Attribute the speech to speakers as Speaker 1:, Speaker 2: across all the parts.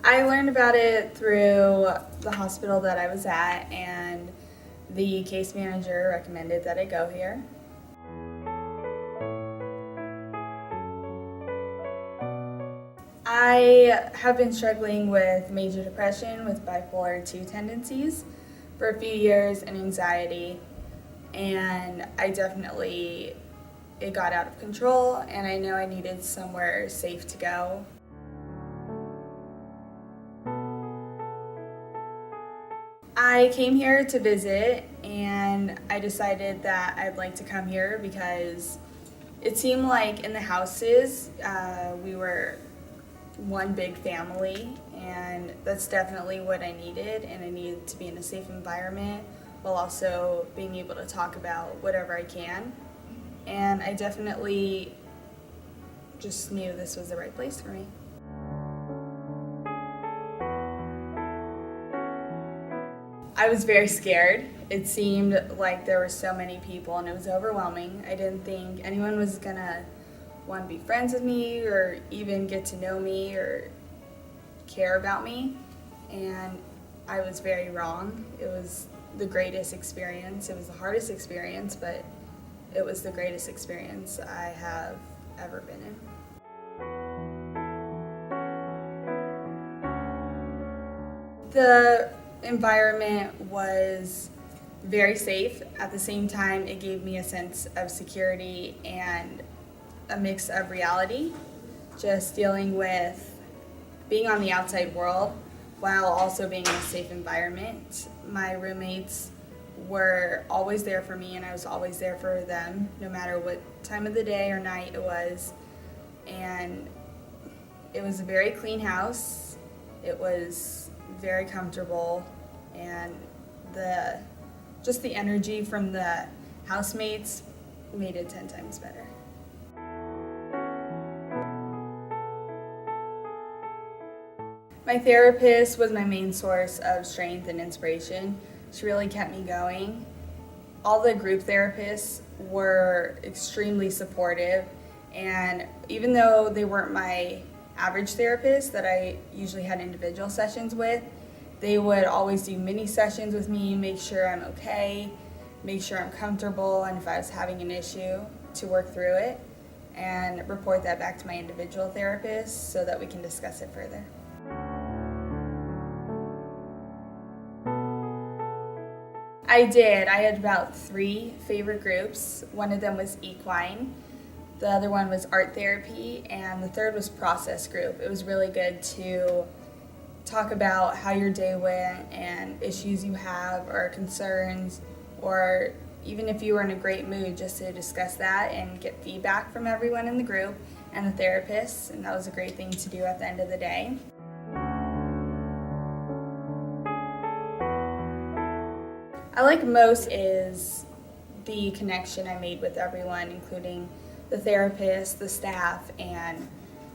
Speaker 1: I learned about it through the hospital that I was at, and the case manager recommended that I go here. I have been struggling with major depression with bipolar 2 tendencies for a few years and anxiety, and it got out of control, and I know I needed somewhere safe to go. I came here to visit, and I decided that I'd like to come here because it seemed like in the houses we were one big family, and that's definitely what I needed, and I needed to be in a safe environment while also being able to talk about whatever I can. And I definitely just knew this was the right place for me. I was very scared. It seemed like there were so many people and it was overwhelming. I didn't think anyone was gonna want to be friends with me or even get to know me or care about me. And I was very wrong. It was the greatest experience. It was the hardest experience, but it was the greatest experience I have ever been in. The environment was very safe. At the same time, it gave me a sense of security and a mix of reality, just dealing with being on the outside world while also being in a safe environment. My roommates were always there for me, and I was always there for them, no matter what time of the day or night it was. And it was a very clean house. It was very comfortable, and just the energy from the housemates made it 10 times better. My therapist was my main source of strength and inspiration. She really kept me going. All the group therapists were extremely supportive, and even though they weren't my average therapist that I usually had individual sessions with, they would always do mini sessions with me, make sure I'm okay, make sure I'm comfortable, and if I was having an issue, to work through it and report that back to my individual therapist so that we can discuss it further. I did. I had about 3 favorite groups. One of them was equine, the other one was art therapy, and the third was process group. It was really good to talk about how your day went and issues you have or concerns, or even if you were in a great mood, just to discuss that and get feedback from everyone in the group and the therapists, and that was a great thing to do at the end of the day. I like most is the connection I made with everyone, including the therapist, the staff, and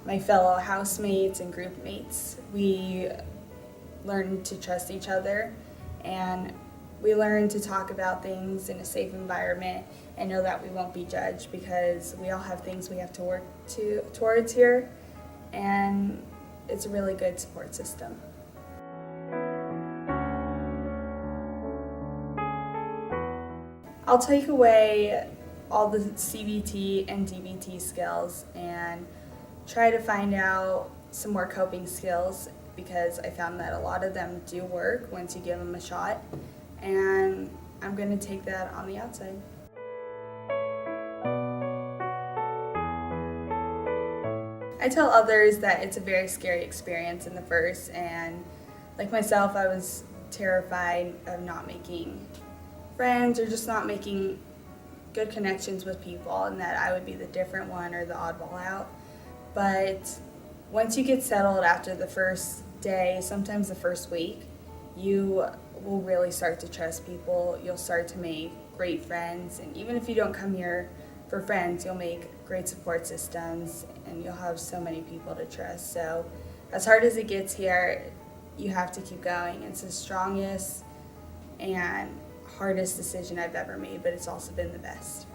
Speaker 1: my fellow housemates and group mates. We learned to trust each other, and we learned to talk about things in a safe environment and know that we won't be judged because we all have things we have to work towards here, and it's a really good support system. I'll take away all the CBT and DBT skills and try to find out some more coping skills, because I found that a lot of them do work once you give them a shot, and I'm going to take that on the outside. I tell others that it's a very scary experience in the first, and like myself, I was terrified of not making friends or just not making good connections with people, and that I would be the different one or the oddball out. But once you get settled after the first day, sometimes the first week, you will really start to trust people. You'll start to make great friends, and even if you don't come here for friends, you'll make great support systems, and you'll have so many people to trust. So as hard as it gets here, you have to keep going. It's the strongest and hardest decision I've ever made, but it's also been the best.